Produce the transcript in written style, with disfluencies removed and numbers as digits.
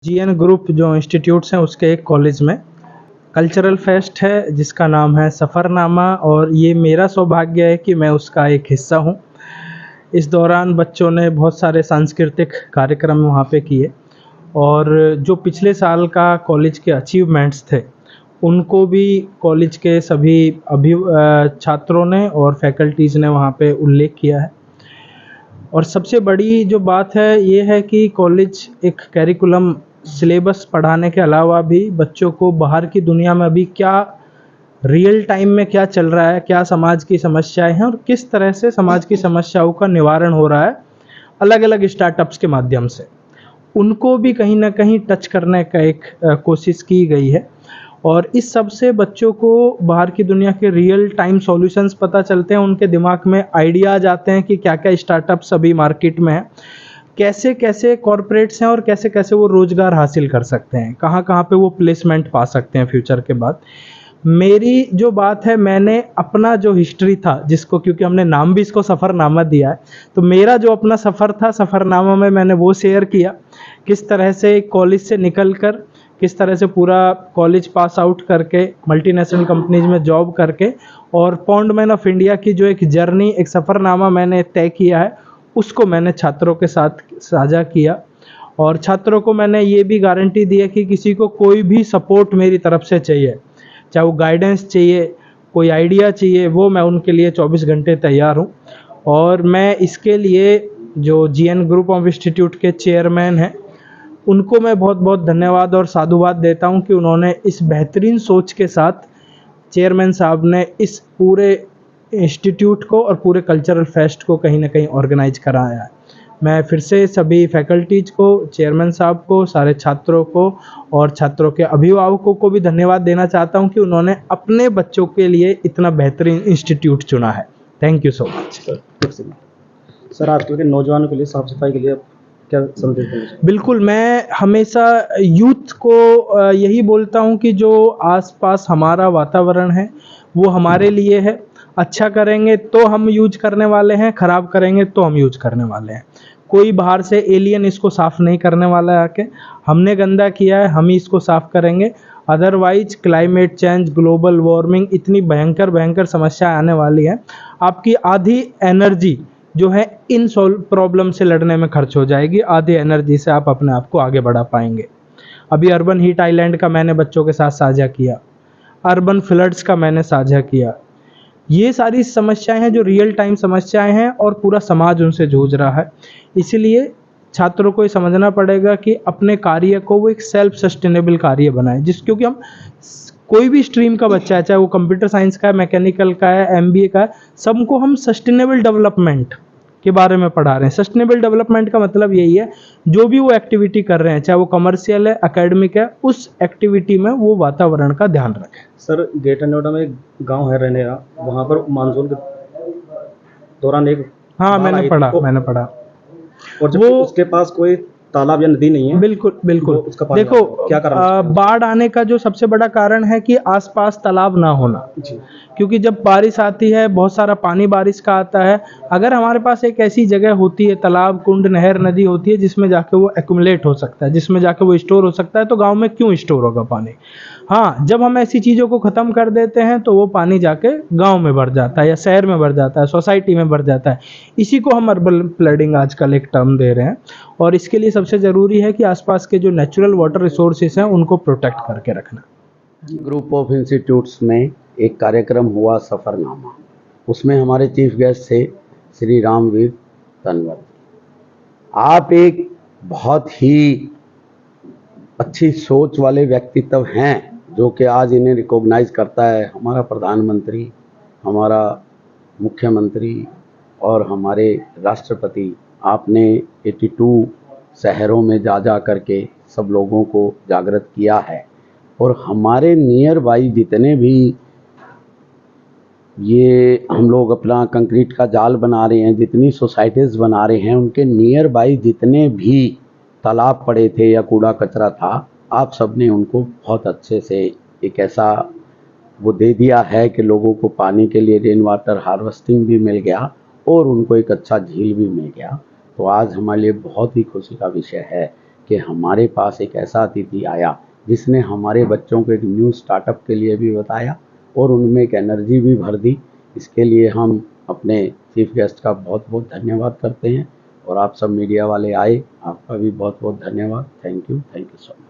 GN group जो institutes हैं उसके एक कॉलेज में कल्चरल फेस्ट है जिसका नाम है सफ़रनामा और ये मेरा सौभाग्य है कि मैं उसका एक हिस्सा हूँ। इस दौरान बच्चों ने बहुत सारे सांस्कृतिक कार्यक्रम वहाँ पे किए और जो पिछले साल का कॉलेज के अचीवमेंट्स थे उनको भी कॉलेज के सभी छात्रों ने और फैकल्टीज़ ने वहाँ पे उल्लेख किया है। और सबसे बड़ी जो बात है ये है कि कॉलेज एक करिकुलम सिलेबस पढ़ाने के अलावा भी बच्चों को बाहर की दुनिया में अभी क्या रियल टाइम में क्या चल रहा है, क्या समाज की समस्याएं हैं और किस तरह से समाज की समस्याओं का निवारण हो रहा है अलग अलग स्टार्टअप्स के माध्यम से, उनको भी कहीं ना कहीं टच करने का एक कोशिश की गई है। और इस सब से बच्चों को बाहर की दुनिया के रियल टाइम सॉल्यूशंस पता चलते हैं, उनके दिमाग में आइडियाज आते हैं कि क्या क्या स्टार्टअप्स अभी मार्केट में है, कैसे कैसे कॉरपोरेट्स हैं और कैसे कैसे वो रोज़गार हासिल कर सकते हैं, कहाँ कहाँ पे वो प्लेसमेंट पा सकते हैं फ्यूचर के बाद। मेरी जो बात है, मैंने अपना जो हिस्ट्री था जिसको, क्योंकि हमने नाम भी इसको सफ़रनामा दिया है, तो मेरा जो अपना सफ़र था सफ़रनामा में मैंने वो शेयर किया, किस तरह से कॉलेज से निकल कर किस तरह से पूरा कॉलेज पास आउट करके मल्टीनेशनल कंपनीज में जॉब करके और पॉन्डमैन ऑफ इंडिया की जो एक जर्नी, एक सफ़रनामा मैंने तय किया है, उसको मैंने छात्रों के साथ साझा किया। और छात्रों को मैंने ये भी गारंटी दी है कि किसी को कोई भी सपोर्ट मेरी तरफ से चाहिए, चाहे वो गाइडेंस चाहिए, कोई आइडिया चाहिए, वो मैं उनके लिए 24 घंटे तैयार हूँ। और मैं इसके लिए जो जीएन ग्रुप ऑफ इंस्टीट्यूट के चेयरमैन हैं उनको मैं बहुत बहुत धन्यवाद और साधुवाद देता हूं कि उन्होंने इस बेहतरीन सोच के साथ, चेयरमैन साहब ने इस पूरे इंस्टीट्यूट को और पूरे कल्चरल फेस्ट को कहीं ना कहीं ऑर्गेनाइज कराया है। मैं फिर से सभी फैकल्टीज को, चेयरमैन साहब को, सारे छात्रों को और छात्रों के अभिभावकों को भी धन्यवाद देना चाहता हूं कि उन्होंने अपने बच्चों के लिए इतना बेहतरीन इंस्टीट्यूट चुना है। Thank you so much sir. आजकल के नौजवानों के लिए साफ सफाई के लिए क्या संदेश देना चाहिए? बिल्कुल, मैं हमेशा यूथ को यही बोलता हूं कि जो आसपास हमारा वातावरण है वो हमारे लिए है। अच्छा करेंगे तो हम यूज करने वाले हैं, खराब करेंगे तो हम यूज करने वाले हैं। कोई बाहर से एलियन इसको साफ नहीं करने वाला है आके। हमने गंदा किया है, हम ही इसको साफ करेंगे। Otherwise climate change, global warming, इतनी भयंकर भयंकर समस्या आने वाली है, आपकी आधी एनर्जी जो है इन प्रॉब्लम से लड़ने में खर्च हो जाएगी, आधी एनर्जी से आप अपने आप को आगे बढ़ा पाएंगे। अभी अर्बन हीट आइलैंड का मैंने बच्चों के साथ साझा किया, अर्बन फ्लड्स का मैंने साझा किया। ये सारी समस्याएं हैं जो रियल टाइम समस्याएं हैं और पूरा समाज उनसे जूझ रहा है। इसीलिए छात्रों को ये समझना पड़ेगा कि अपने कार्य को वो एक सेल्फ सस्टेनेबल कार्य बनाए, क्योंकि हम कोई भी स्ट्रीम का बच्चा है, चाहे वो कंप्यूटर साइंस का है, मैकेनिकल का है, एमबीए का है, सबको हम सस्टेनेबल डेवलपमेंट के बारे में पढ़ा रहे हैं। सस्टेनेबल डेवलपमेंट का मतलब यही है, जो भी वो एक्टिविटी कर रहे हैं, चाहे वो कमर्शियल है, एकेडमिक है, उस एक्टिविटी में वो वातावरण का ध्यान रखें। सर, ग्रेटर नोएडा में एक गांव है रहनेरा, वहाँ पर मानसून के दौरान एक मैंने पढ़ा और जब उसके पास कोई तालाब या नदी नहीं है। बिल्कुल बिल्कुल। देखो, क्या कारण बाढ़ आने का जो सबसे बड़ा कारण है कि आसपास तालाब ना होना जी। क्योंकि जब बारिश आती है, बहुत सारा पानी बारिश का आता है, अगर हमारे पास एक ऐसी जगह होती है, तालाब, कुंड, नहर, नदी होती है जिसमें जाके वो एक्युमुलेट हो सकता है, जिसमें जाके वो स्टोर हो सकता है, तो गांव में क्यों स्टोर होगा पानी? हाँ, जब हम ऐसी चीज़ों को ख़त्म कर देते हैं तो वो पानी जाके गांव में भर जाता है या शहर में भर जाता है, सोसाइटी में भर जाता है। इसी को हम अर्बन फ्लडिंग आजकल एक टर्म दे रहे हैं। और इसके लिए सबसे ज़रूरी है कि आसपास के जो नेचुरल वाटर रिसोर्सेज हैं उनको प्रोटेक्ट करके रखना। ग्रुप ऑफ इंस्टीट्यूट्स में एक कार्यक्रम हुआ सफ़रनामा, उसमें हमारे चीफ गेस्ट थे श्री रामवीर तनवर। आप एक बहुत ही अच्छी सोच वाले व्यक्तित्व हैं जो कि आज इन्हें रिकॉग्नाइज करता है हमारा प्रधानमंत्री, हमारा मुख्यमंत्री और हमारे राष्ट्रपति। आपने 82 शहरों में जा करके सब लोगों को जागृत किया है और हमारे नियर बाई जितने भी ये हम लोग अपना कंक्रीट का जाल बना रहे हैं, जितनी सोसाइटीज़ बना रहे हैं, उनके नियर बाई जितने भी तालाब पड़े थे या कूड़ा कचरा था, आप सब ने उनको बहुत अच्छे से एक ऐसा वो दे दिया है कि लोगों को पानी के लिए रेन वाटर हार्वेस्टिंग भी मिल गया और उनको एक अच्छा झील भी मिल गया। तो आज हमारे लिए बहुत ही खुशी का विषय है कि हमारे पास एक ऐसा अतिथि आया जिसने हमारे बच्चों को एक न्यू स्टार्टअप के लिए भी बताया और उनमें एक एनर्जी भी भर दी। इसके लिए हम अपने चीफ गेस्ट का बहुत बहुत धन्यवाद करते हैं और आप सब मीडिया वाले आए, आपका भी बहुत बहुत धन्यवाद। Thank you so much.